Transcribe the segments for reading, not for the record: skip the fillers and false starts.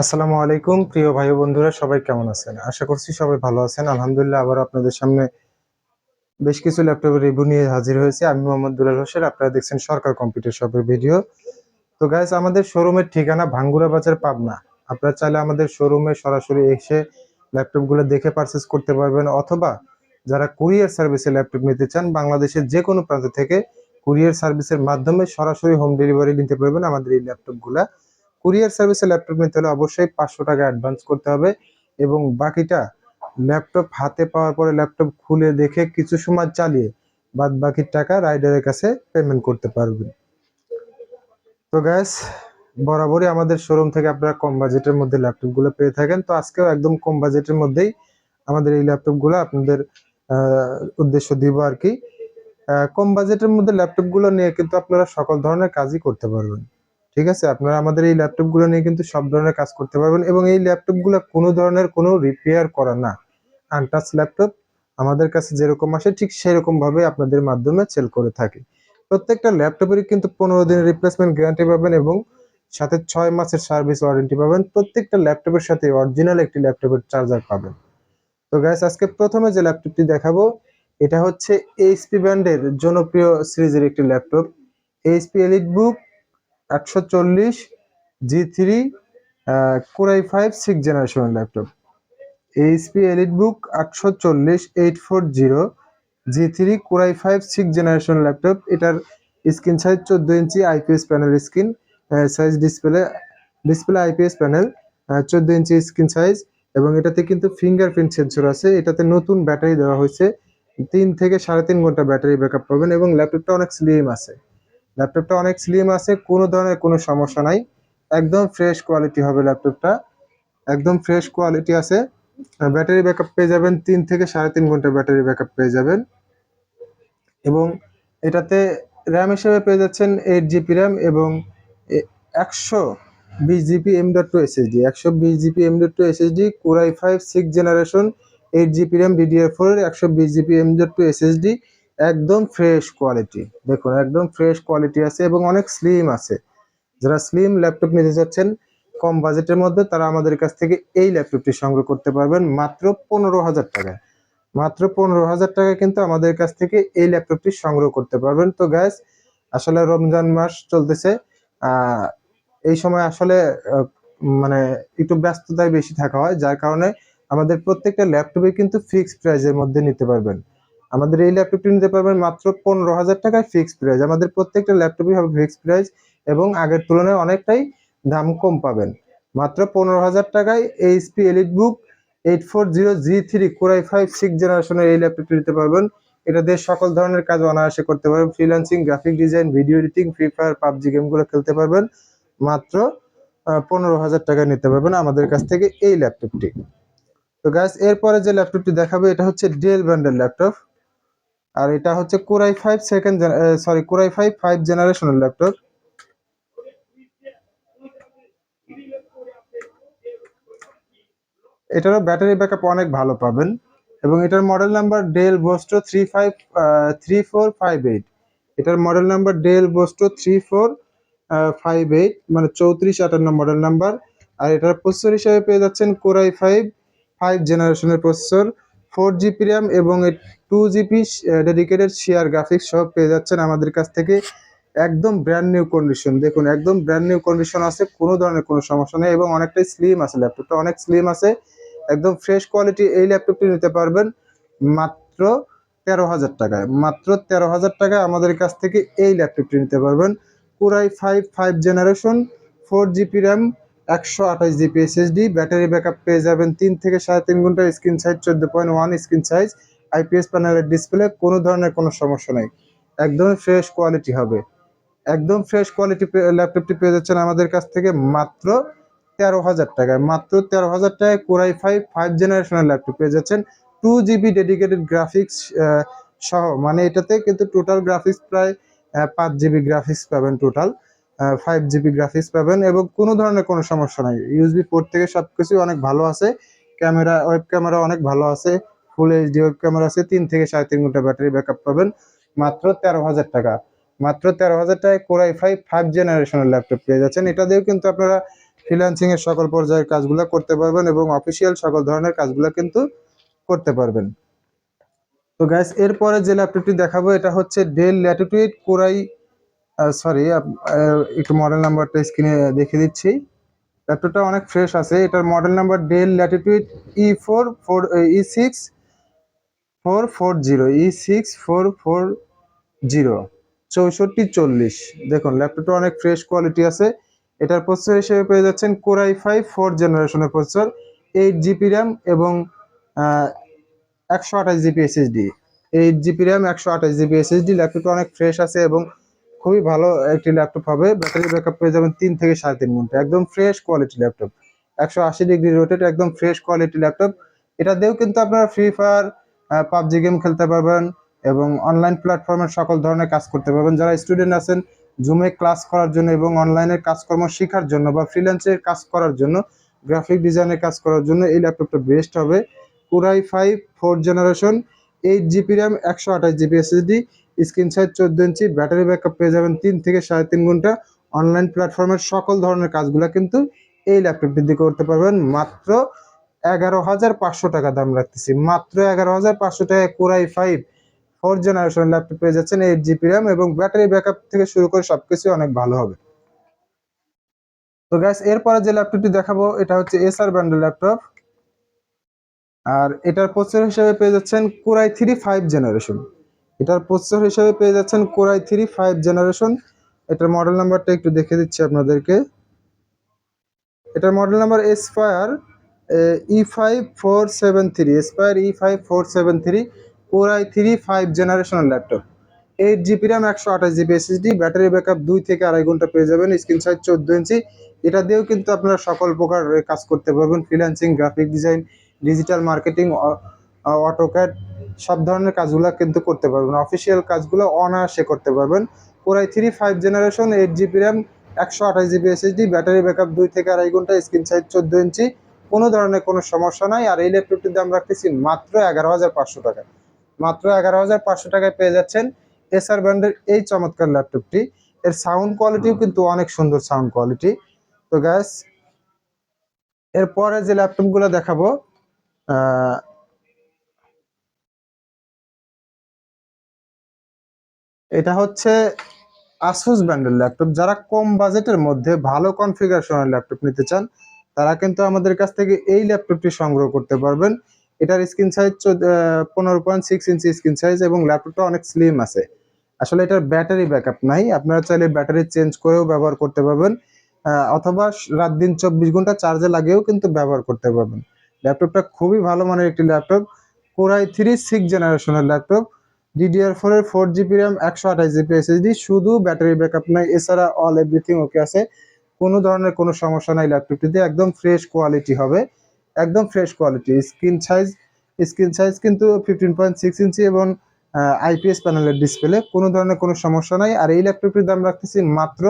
আসসালামু আলাইকুম প্রিয় ভাই ও বন্ধুরা, সবাই কেমন আছেন? আশা করছি সবাই ভালো আছেন। আলহামদুলিল্লাহ, আবার আপনাদের সামনে বেশ কিছু ল্যাপটপের রিভিউ নিয়ে হাজির হয়েছি। আমি মোহাম্মদ দুলাল হোসেন, আপনারা দেখছেন সরকার কম্পিউটার শপের ভিডিও। তো গাইস, আমাদের শোরুমের ঠিকানা ভাঙ্গুরা বাজার, পাবনা। আপনারা চাইলে আমাদের শোরুমে সরাসরি এসে ল্যাপটপগুলো দেখে পারচেজ করতে পারবেন, অথবা যারা কুরিয়ার সার্ভিসে ল্যাপটপ নিতে চান, বাংলাদেশের যে কোনো প্রান্ত থেকে কুরিয়ার সার্ভিসের মাধ্যমে সরাসরি হোম ডেলিভারি নিতে পারবেন আমাদের এই ল্যাপটপগুলা। কুরিয়ার সার্ভিসে ল্যাপটপ নিতে হলে অবশ্যই 500 টাকা অ্যাডভান্স করতে হবে, এবং বাকিটা ল্যাপটপ হাতে পাওয়ার পরে ল্যাপটপ খুলে দেখে কিছু সময় চালিয়ে বাদ বাকি টাকা রাইডারের কাছে পেমেন্ট করতে পারবেন। তো গ্যাস, বরাবরই আমাদের শোরুম থেকে আপনারা কম বাজেটের মধ্যে ল্যাপটপগুলো পেয়ে থাকেন। তো আজকেও একদম কম বাজেটের মধ্যেই আমাদের এই ল্যাপটপগুলো আপনাদের উদ্দেশ্য দিব আর কি। কম বাজেটের মধ্যে ল্যাপটপগুলো নিয়ে কিন্তু আপনারা সকল ধরনের কাজই করতে পারবেন। ঠিক আছে, আপনারা আমাদের এই ল্যাপটপগুলো নিয়ে কিন্তু সব ধরনের কাজ করতে পারবেন, এবং এই ল্যাপটপগুলো কোনো ধরনের কোনো রিপেয়ার করা না, আনটাচ ল্যাপটপ। আমাদের কাছে যেরকম আসে ঠিক সেরকম ভাবে আপনাদের মাধ্যমে সেল করে থাকি। প্রত্যেকটা ল্যাপটপেরই কিন্তু 15 দিনের রিপ্লেসমেন্ট গ্যারান্টি পাবেন, এবং সাথে 6 মাসের সার্ভিস ওয়ারেন্টি পাবেন। প্রত্যেকটা ল্যাপটপের সাথে অরিজিনাল একটি ল্যাপটপের চার্জার পাবেন। তো গাইস, আজকে প্রথমে যে ল্যাপটপটি দেখাবো, এটা হচ্ছে এইচপি ব্র্যান্ডের জনপ্রিয় সিরিজের একটি ল্যাপটপ, এইচপি এলিটবুক 840 জি3 কোর i5 6th জেনারেশনের ল্যাপটপ। এইচপি এলিটবুক 840 জি3 core i5 6th generation laptop. এটার screen size 14 inch IPS panel screen size, display display IPS panel, 14 inch screen size, এবং এটাতে কিন্তু ফিঙ্গারপ্রিন্ট সেন্সর আছে। এটাতে নতুন ব্যাটারি দেওয়া হয়েছে, 3 থেকে 3.5 ঘন্টা ব্যাটারি ব্যাকআপ পাবেন, এবং ল্যাপটপটা অনেক স্লিম আছে, কোনো ধরনের কোনো সমস্যা নাই। একদম ফ্রেশ কোয়ালিটি হবে ল্যাপটপটা, একদম ফ্রেশ কোয়ালিটি আছে। ব্যাটারি ব্যাকআপ পেয়ে যাবেন, 3 থেকে 3.5 ঘন্টা ব্যাটারি ব্যাকআপ পেয়ে যাবেন, এবং এটাতে র্যাম হিসেবে পেয়ে যাচ্ছেন 8 জিবি র্যাম, এবং 120 GB M.2 SSD, 120 GB M.2 SSD, core i5 6th generation, 8 GB RAM DDR4 120 GB M.2 SSD. একদম ফ্রেশ কোয়ালিটি, দেখুন একদম ফ্রেশ কোয়ালিটি আছে, এবং অনেক স্লিম আছে। যারা স্লিম ল্যাপটপ নিতে চাচ্ছেন কম বাজেটের মধ্যে, তারা আমাদের কাছ থেকে এই ল্যাপটপটি সংগ্রহ করতে পারবেন মাত্র 15,000 টাকায়। মাত্র 15,000 টাকায় কিন্তু আমাদের কাছ থেকে এই ল্যাপটপটি সংগ্রহ করতে পারবেন। তো গ্যাস, আসলে রমজান মাস চলতেছে, এই সময় আসলে মানে একটু ব্যস্ততায় বেশি থাকা হয়, যার কারণে আমাদের প্রত্যেকটা ল্যাপটপে কিন্তু ফিক্সড প্রাইসের মধ্যে নিতে পারবেন। আমাদের এই ল্যাপটপটি নিতে পারবেন মাত্র 15,000 টাকায় ফিক্সড প্রাইস। আমাদের প্রত্যেকটা ল্যাপটপই হবে ফিক্সড প্রাইস, এবং আগের তুলনায় অনেকটাই দাম কম পাবেন। মাত্র 15,000 টাকায় এইচপি এলিটবুক 840 জি3 কোর i5 6th জেনারেশনের এই ল্যাপটপটি নিতে পারবেন। এটা দিয়ে সকল ধরনের কাজ অনায়াসে করতে পারবেন, freelancing, graphic design, video editing, free fire, PUBG গেমগুলো খেলতে পারবেন। মাত্র 15,000 টাকায় নিতে পারবেন আমাদের কাছ থেকে এই ল্যাপটপটি। তো গাইস, এরপরে যে ল্যাপটপটি দেখাবো, এটা হচ্ছে ডেল ব্র্যান্ডের ল্যাপটপ, আর এটা হচ্ছে কোর i5 5th জেনারেশনের ল্যাপটপ। এটারও ব্যাটারি ব্যাকআপ অনেক ভালো পাবেন, এবং এটার মডেল নাম্বার ডেল বোস্টো 3458। এটার মডেল নাম্বার ডেল বোস্টো 3458, মানে 3458 মডেল নাম্বার। আর এটার প্রসেসর হিসেবে পেয়ে যাচ্ছেন কোর i5 5th জেনারেশনের প্রসেসর, 4 জিবি র্যাম, এবং 2 জিবি ডেডিকেটেড শেয়ার গ্রাফিক্স সব পেয়ে যাচ্ছেন আমাদের কাছ থেকে। একদম ব্র্যান্ড নিউ কন্ডিশন, দেখুন একদম ব্র্যান্ড নিউ কন্ডিশন আছে, কোনো ধরনের কোনো সমস্যা নেই, এবং অনেকটাই স্লিম আছে, ল্যাপটপটা অনেক স্লিম আছে, একদম ফ্রেশ কোয়ালিটি। এই ল্যাপটপটি নিতে পারবেন মাত্র 13,000 টাকায়। মাত্র 13,000 টাকায় আমাদের কাছ থেকে এই ল্যাপটপটি নিতে পারবেন। Core i5 5th generation, 4 GB RAM, 128 GB SSD, battery backup পেয়ে যাবেন 3 থেকে 3.5 ঘন্টা, screen size 14.1 screen size, IPS প্যানেলের ডিসপ্লে, কোনো ধরনের কোনো সমস্যা নেই, একদম ফ্রেশ কোয়ালিটি হবে। একদম ফ্রেশ কোয়ালিটি ল্যাপটপটি পেয়ে যাচ্ছেন আমাদের কাছ থেকে মাত্র 13,000 টাকায়। মাত্র 13,000 টাকায় কোর i5 5th জেনারেশনের ল্যাপটপ পেয়ে যাচ্ছেন, 2 জিবি ডেডিকেটেড গ্রাফিক্স সহ। মানে এটাতে কিন্তু টোটাল গ্রাফিক্স প্রায় 5 জিবি গ্রাফিক্স পাবেন, টোটাল 5 জিবি গ্রাফিক্স পাবেন, এবং কোনো ধরনের কোনো সমস্যা নাই। ইউএসবি পোর্ট থেকে সবকিছু অনেক ভালো আছে, ক্যামেরা, ওয়েব ক্যামেরা অনেক ভালো আছে, ফুল এইচডি ওয়েব ক্যামেরা আছে, 3 থেকে 3.5 ঘন্টা ব্যাটারি ব্যাকআপ পাবেন। মাত্র 13,000 টাকা। মাত্র 13,000 টাকায় কোর i5 5th জেনারেশনের ল্যাপটপ পেয়ে যাচ্ছেন। এটা দিয়েও কিন্তু আপনারা ফ্রিল্যান্সিং এর সকল পর্যায়ের কাজগুলো করতে পারবেন এবং অফিসিয়াল সকল ধরনের কাজগুলো কিন্তু করতে পারবেন। তো গাইস এরপরে যে ল্যাপটপটি দেখাবো এটা হচ্ছে ডেল ল্যাটিটিউড কোরাই সরি একটু মডেল নাম্বারটা স্ক্রিনে দেখে দিচ্ছি। ল্যাপটপটা অনেক ফ্রেশ আছে। এটার model number Dell Latitude E6440 6440 দেখুন ল্যাপটপটা অনেক ফ্রেশ কোয়ালিটি আছে। এটার প্রসেসর হিসেবে পেয়ে যাচ্ছেন কোর i5 4th জেনারেশনের প্রসেসর, 8 জিবি র্যাম এবং 128 GB SSD. 8 GB RAM 128 GB SSD. ল্যাপটপটা অনেক ফ্রেশ আছে এবং খুবই ভালো একটি ল্যাপটপ হবে। ব্যাটারি ব্যাকআপ পেয়ে যাবেন 3 থেকে 3.5 ঘন্টা। একদম fresh quality laptop, 180 degree rotate, একদম ফ্রেশ কোয়ালিটি ল্যাপটপ। এটা দিয়েও কিন্তু আপনারা ফ্রি ফায়ার, পাবজি গেম খেলতে পারবেন এবং অনলাইন প্ল্যাটফর্মের সকল ধরনের কাজ করতে পারবেন। যারা স্টুডেন্ট আছেন জুমে ক্লাস করার জন্য এবং অনলাইনের কাজকর্ম শেখার জন্য বা ফ্রিল্যান্সের কাজ করার জন্য, গ্রাফিক ডিজাইনের কাজ করার জন্য এই ল্যাপটপটা বেস্ট হবে। Core i5 4th generation, 8 GB RAM 128 GB SSD, screen size 14 ইঞ্চি, ব্যাটারি ব্যাকআপ পেয়ে যাবেন 3 থেকে 3.5 ঘন্টা। অনলাইন প্ল্যাটফর্মের সকল ধরনের কাজগুলো কিন্তু এই ল্যাপটপটি দিয়ে করতে পারবেন। মাত্র 11,500 টাকা দাম রাখতেছি, মাত্র 11,500 টাকায় core i5 4th generation laptop পেয়ে যাচ্ছেন। 8 জিবি র্যাম এবং ব্যাটারি ব্যাকআপ থেকে শুরু করে সবকিছু অনেক ভালো হবে। তো গাইস এরপরে যে ল্যাপটপটি দেখাবো এটা হচ্ছে এসার ব্র্যান্ডের ল্যাপটপ, আর এটার প্রসেসর হিসেবে পেয়ে যাচ্ছেন কোর i3 5 জেনারেশন। এটার প্রসেসর হিসেবে পেয়ে যাচ্ছেন কোর i3 5 জেনারেশন। এটার মডেল নাম্বারটা একটু দেখে দিচ্ছি আপনাদেরকে। এটার model number aspire E5473, core i3 5 জেনারেশনের laptop, 8 GB RAM 128 GB SSD, battery backup 2 থেকে 2.5 ঘন্টা পেয়ে যাবেন, স্ক্রিন সাইজ 14 ইঞ্চি। এটা দিয়েও কিন্তু আপনারা সকল প্রকার কাজ করতে পারবেন, freelancing, graphic design, digital marketing, AutoCAD, সব ধরনের কাজগুলো কিন্তু করতে পারবেন। অফিসিয়াল কাজগুলো অনায়াসে করতে পারবেন। Core i3 5 generation, 8 GB RAM 128 GB SSD, battery backup 2 থেকে 2.5 ঘন্টা, স্ক্রিন সাইজ 14 ইঞ্চি। কোনো ধরনের কোনো সমস্যা নাই। আর এই ল্যাপটপটির দাম রাখতেছি মাত্র 11,500 টাকা। মাত্র 11,500 টাকায় পেয়ে যাচ্ছেন এসার ব্র্যান্ডের এই চমৎকার ল্যাপটপটি। এর সাউন্ড কোয়ালিটিও কিন্তু অনেক সুন্দর সাউন্ড কোয়ালিটি। তো গ্যাস এরপরে যে ল্যাপটপগুলো দেখাবো এটা হচ্ছে আসুস ব্র্যান্ডের ল্যাপটপ। যারা কম বাজেটের মধ্যে ভালো কনফিগারেশনের ল্যাপটপ নিতে চান তারা কিন্তু আমাদের কাছ থেকে এই ল্যাপটপটি সংগ্রহ করতে পারবেন। এটার স্ক্রিন সাইজ 15.6 ইঞ্চি স্ক্রিন সাইজ এবং ল্যাপটপটা অনেক স্লিম আছে। আসলে এটার ব্যাটারি ব্যাকআপ নাই, আপনারা চাইলে ব্যাটারি চেঞ্জ করেও ব্যবহার করতে পারবেন, অথবা রাত দিন 24 ঘন্টা চার্জে লাগিয়েও কিন্তু ব্যবহার করতে পারবেন। ল্যাপটপটা খুবই ভালো মানের একটি ল্যাপটপ, কোর i3 6th জেনারেশনের ল্যাপটপ, DDR4 এর 4 জিবি র্যাম 128 জিবি এসএসডি। শুধু ব্যাটারি ব্যাকআপ নাই, এছাড়া অল এভরিথিং ওকে আছে। কোনো ধরনের কোনো সমস্যা নাই ল্যাপটপটিতে, একদম ফ্রেশ কোয়ালিটি হবে, একদম ফ্রেশ কোয়ালিটি। স্ক্রিন সাইজ কিন্তু 15.6 ইঞ্চি এবং আইপিএস প্যানেলের ডিসপ্লে, কোনো ধরনের কোনো সমস্যা নাই। আর এই ল্যাপটপটির দাম রাখতেছি মাত্র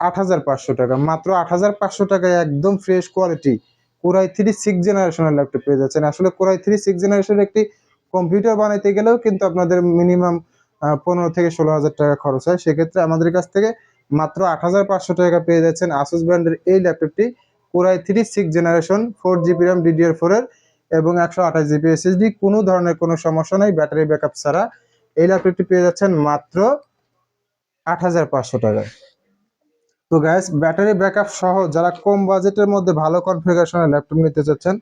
8,500 টাকা। মাত্র 8,500 টাকায় একদম fresh quality core i3 6th জেনারেশনের ল্যাপটপ পেয়ে যাচ্ছেন। আসলে কোর i3 6th জেনারেশনের একটি কম্পিউটার বানাইতে গেলেও কিন্তু আপনাদের মিনিমাম 15 থেকে 16,000 টাকা খরচ হয়। সেক্ষেত্রে আমাদের কাছ থেকে মাত্র 8,500 টাকা পেয়ে যাচ্ছেন আসুস ব্র্যান্ডের এই ল্যাপটপটি, core i3 6th generation, 4 GB RAM DDR4 এর এবং 128 জিবি এসএসডি। কোনো ধরনের কোনো সমস্যা নাই ব্যাটারি ব্যাকআপ ছাড়া। এই ল্যাপটপটি পেয়ে যাচ্ছেন মাত্র 8,500 টাকায়। তো গ্যাস ব্যাটারি ব্যাকআপ সহ যারা কম বাজেটের মধ্যে ভালো কনফিগারেশনের ল্যাপটপ নিতে চাচ্ছেন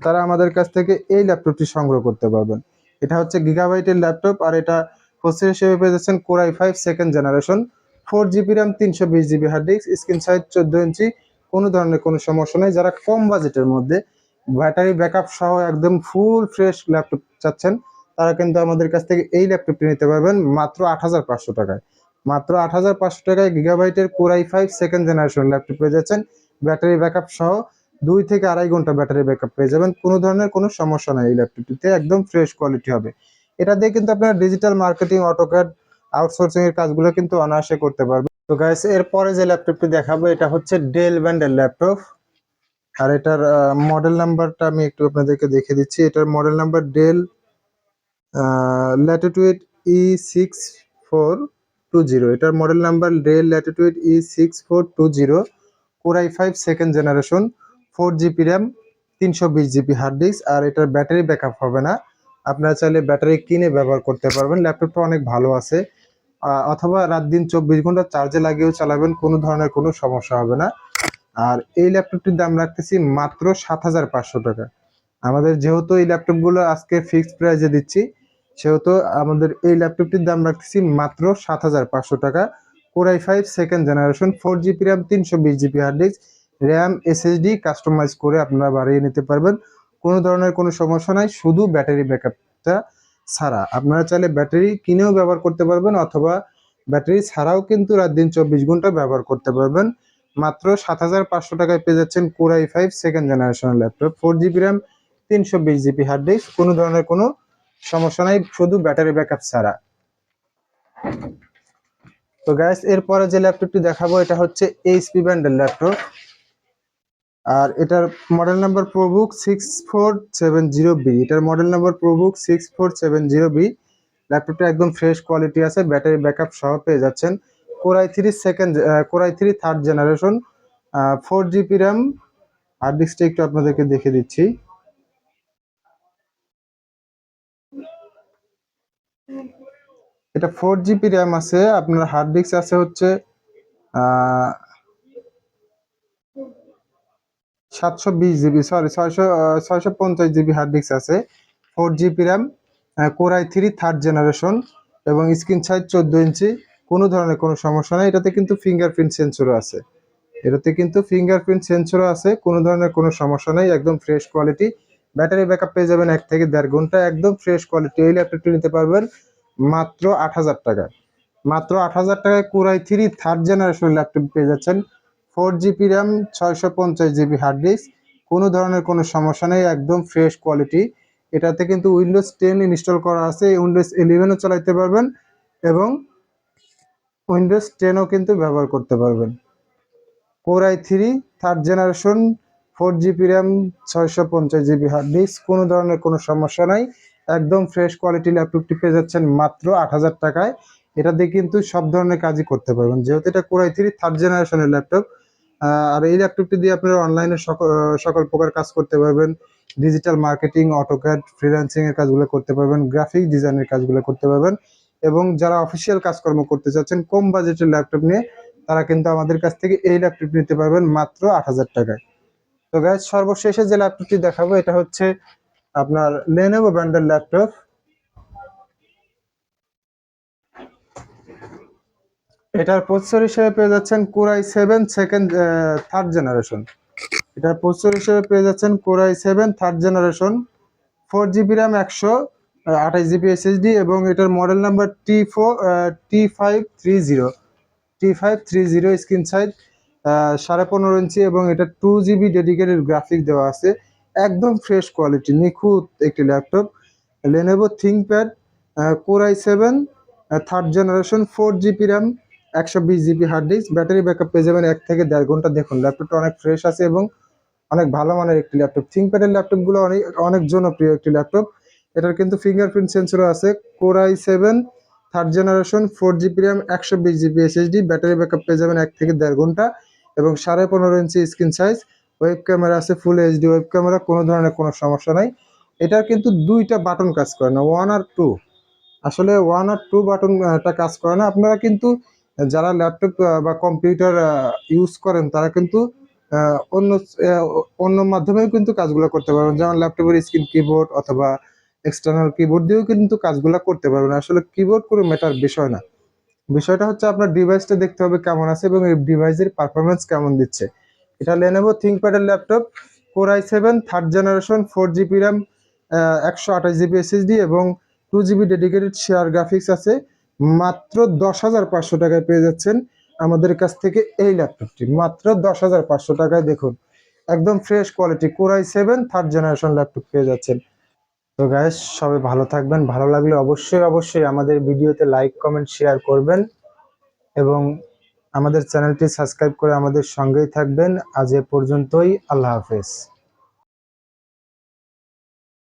তারা আমাদের কাছ থেকে এই ল্যাপটপটি সংগ্রহ করতে পারবেন। এটা হচ্ছে গিগাবাইটের ল্যাপটপ, আর এটা প্রসেসর হিসেবে পেয়ে যাচ্ছেন core i5 2nd generation, 4 GB RAM 320 GB hard disk, screen size 14 inch. কোনো ধরনের কোনো সমস্যা নেই। যারা কম বাজেটের মধ্যে ব্যাটারি ব্যাকআপ সহ একদম ফুল ফ্রেশ ল্যাপটপ চাচ্ছেন তারা কিন্তু আমাদের কাছ থেকে এই ল্যাপটপটি নিতে পারবেন মাত্র 8,500 টাকায়। মাত্র 8,500 টাকায় গিগাবাইটের core i5 2nd generation laptop পেয়ে যাচ্ছেন, ব্যাটারি ব্যাকআপ সহ 2 থেকে 2.5 ঘন্টা ব্যাটারি ব্যাকআপ পেয়ে যাবেন। কোনো ধরনের কোনো সমস্যা নাই এই ল্যাপটপটিতে, একদম ফ্রেশ কোয়ালিটি হবে। এটা দিয়ে কিন্তু আপনারা ডিজিটাল মার্কেটিং, অটোক্যাড, আউটসোর্সিং এর কাজগুলো কিন্তু অনায়াসে করতে পারবেন। তো গাইস এরপরে যে ল্যাপটপটি দেখাবো এটা হচ্ছে ডেল ব্র্যান্ডের ল্যাপটপ, আর এটার মডেল নাম্বারটা আমি একটু আপনাদেরকে দেখে দিচ্ছি। এটার model number Dell Latitude E6420। এটার model number Dell Latitude E6420, core i5 second generation 4 GB RAM 320 GB hard disk. আর এটার ব্যাটারি ব্যাকআপ হবে না, আপনারা চাইলে ব্যাটারি কিনে ব্যবহার করতে পারবেন। ল্যাপটপটা অনেক ভালো আছে, অথবা রাত দিন 24 ঘন্টা চার্জে লাগিয়েও চালাবেন, কোনো ধরনের কোনো সমস্যা হবে না। আর এই ল্যাপটপটির দাম রাখতেছি মাত্র 7,500 টাকা। আমাদের যেহেতু এই ল্যাপটপগুলো আজকে ফিক্সড প্রাইসে দিচ্ছি, সেহেতু আমাদের এই ল্যাপটপটির দাম রাখতেছি মাত্র 7,500 টাকা। Core i5 second generation 4 GB RAM 320 GB hard disk, RAM SSD customise করে আপনারা বাড়িয়ে নিতে পারবেন, কোনো ধরনের কোনো সমস্যা নাই, শুধু ব্যাটারি ব্যাকআপটা ছাড়া। আপনারা চাইলে ব্যাটারি কিনেও ব্যবহার করতে পারবেন, অথবা ব্যাটারি ছাড়াও কিন্তু রাত দিন 24 ঘন্টা ব্যবহার করতে পারবেন। মাত্র 7,500 টাকায় পেয়ে যাচ্ছেন কোর i5 সেকেন্ড জেনারেশনের laptop, 4 GB RAM 320 GB hard disk, কোনো ধরনের কোনো সমস্যা নাই, শুধু ব্যাটারি ব্যাকআপ ছাড়া। তো গাইস, এরপরে যে ল্যাপটপটি দেখাবো এটা হচ্ছে HP ব্র্যান্ডের ল্যাপটপ, আর এটার মডেল নাম্বার প্রোবুক 6470B। এটার মডেল নাম্বার প্রোবুক 6470B। ল্যাপটপটা একদম ফ্রেশ কোয়ালিটি আছে, ব্যাটারি ব্যাকআপ সহ পেয়ে যাচ্ছেন। Core i3 third generation 4 GB RAM. Hard ডিস্কটা একটু আপনাদেরকে দেখে দিচ্ছি। এটা 4 GB র্যাম আছে, আপনার হার্ড ডিস্ক আছে হচ্ছে 720 GB, sorry 650 GB hard disk আছে। 4 GB RAM, core i3 third generation, এবং স্ক্রিন সাইজ 14 ইঞ্চি। কোনো ধরনের কোনো সমস্যা নেই। এটাতে কিন্তু ফিঙ্গারপ্রিন্ট সেন্সরও আছে, কোনো ধরনের কোনো সমস্যা নেই, একদম ফ্রেশ কোয়ালিটি। ব্যাটারি ব্যাকআপ পেয়ে যাবেন 1 থেকে 1.5 ঘন্টা, একদম ফ্রেশ কোয়ালিটি। এই ল্যাপটপটি নিতে পারবেন মাত্র 8,000 টাকায়। মাত্র 8,000 টাকায় core i3 third generation laptop পেয়ে যাচ্ছেন, 4 GB RAM 650 GB hard disk, কোনো ধরনের কোনো সমস্যা নেই, একদম ফ্রেশ কোয়ালিটি। এটাতে কিন্তু উইন্ডোজ 10 ইনস্টল করা আছে, উইন্ডোজ 11ও চালাতে পারবেন, এবং উইন্ডোজ 10ও কিন্তু ব্যবহার করতে পারবেন। Core i3 third generation 4 GB RAM 650 GB hard disk, কোনো ধরনের কোনো সমস্যা নাই, একদম ফ্রেশ কোয়ালিটি ল্যাপটপটি পেয়ে যাচ্ছেন মাত্র 8,000 টাকায়। এটা দিয়ে কিন্তু সব ধরনের কাজই করতে পারবেন, যেহেতু এটা কোর i3 থার্ড জেনারেশনের ল্যাপটপ। আর এই ল্যাপটপটি দিয়ে আপনারা অনলাইনে সকল প্রকার কাজ করতে পারবেন, ডিজিটাল মার্কেটিং, অটোক্যাড, ফ্রিল্যান্সিং এর কাজগুলো করতে পারবেন, গ্রাফিক ডিজাইনের কাজগুলো করতে পারবেন, এবং যারা অফিসিয়াল কাজকর্ম করতে চাচ্ছেন কম বাজেটের ল্যাপটপ নিয়ে, তারা কিন্তু আমাদের কাছ থেকে এই ল্যাপটপ নিতে পারবেন মাত্র 8,000 টাকায়। তো গাইস, সর্বশেষে যে ল্যাপটপটি দেখাবো এটা হচ্ছে আপনার লেনোভো ব্র্যান্ডের ল্যাপটপ। এটার প্রসেসর হিসেবে পেয়ে যাচ্ছেন কোর i7 থার্ড জেনারেশন। এটার প্রসেসর হিসেবে পেয়ে যাচ্ছেন core i7 third generation, 4 GB RAM 128 GB SSD, এবং এটার model number T530 screen size 15.5 ইঞ্চি, এবং এটা 2 GB ডেডিকেটেড গ্রাফিক দেওয়া আছে, একদম ফ্রেশ কোয়ালিটি, নিখুঁত একটি laptop. Lenovo ThinkPad core i7 third generation 4 GB RAM 120 GB hard disk, battery backup পেয়ে যাবেন 1 থেকে 1.5 ঘন্টা। দেখুন ল্যাপটপটা অনেক ফ্রেশ আছে এবং অনেক ভালো মানের একটি ল্যাপটপ। থিংকপ্যাডের ল্যাপটপগুলো অনেক অনেক জনপ্রিয় একটি ল্যাপটপ। এটার কিন্তু ফিঙ্গারপ্রিন্ট সেন্সরও আছে। Core i7 third generation 4 GB RAM 120 GB SSD, battery backup পেয়ে যাবেন 1 থেকে 1.5 ঘন্টা, এবং 15.5 ইঞ্চি স্ক্রিন সাইজ। ওয়েব ক্যামেরা আছে, ফুল এইচডি ওয়েব ক্যামেরা, কোনো ধরনের কোনো সমস্যা নাই। এটার কিন্তু দুইটা বাটন কাজ করে না, 1 আর 2। আসলে 1 আর 2 বাটনটা কাজ করে না। আপনারা কিন্তু যারা ল্যাপটপ বা কম্পিউটার ইউজ করেন, তারা কিন্তু অন্য অন্য মাধ্যমেও কিন্তু কাজগুলো করতে পারবেন, যেমন ল্যাপটপের স্ক্রিন কিবোর্ড অথবা এক্সটার্নাল কিবোর্ড দিয়েও কিন্তু কাজগুলো করতে পারবেন। আসলে কিবোর্ড কোনো ম্যাটার বিষয় না, বিষয়টা হচ্ছে আপনার ডিভাইসটা দেখতে হবে কেমন আছে এবং এই ডিভাইসের পারফরমেন্স কেমন দিচ্ছে। এটা লেনোভো থিংকপ্যাডের laptop, core i7 third generation 4 GB RAM 128 GB SSD, এবং 2 GB ডেডিকেটেড শেয়ার গ্রাফিক্স আছে। মাত্র 10,500 টাকায় পেয়ে যাচ্ছেন আমাদের কাছ থেকে এই ল্যাপটপটি, মাত্র 10,500 টাকায়। দেখুন একদম fresh quality core i7 third generation laptop পেয়ে যাচ্ছেন। তো গাইস, সবাই ভালো থাকবেন, ভালো লাগলে অবশ্যই অবশ্যই আমাদের ভিডিওতে লাইক কমেন্ট শেয়ার করবেন, এবং আমাদের চ্যানেলটি সাবস্ক্রাইব করে আমাদের সঙ্গেই থাকবেন। আজ এ পর্যন্তই, আল্লাহ হাফেজ।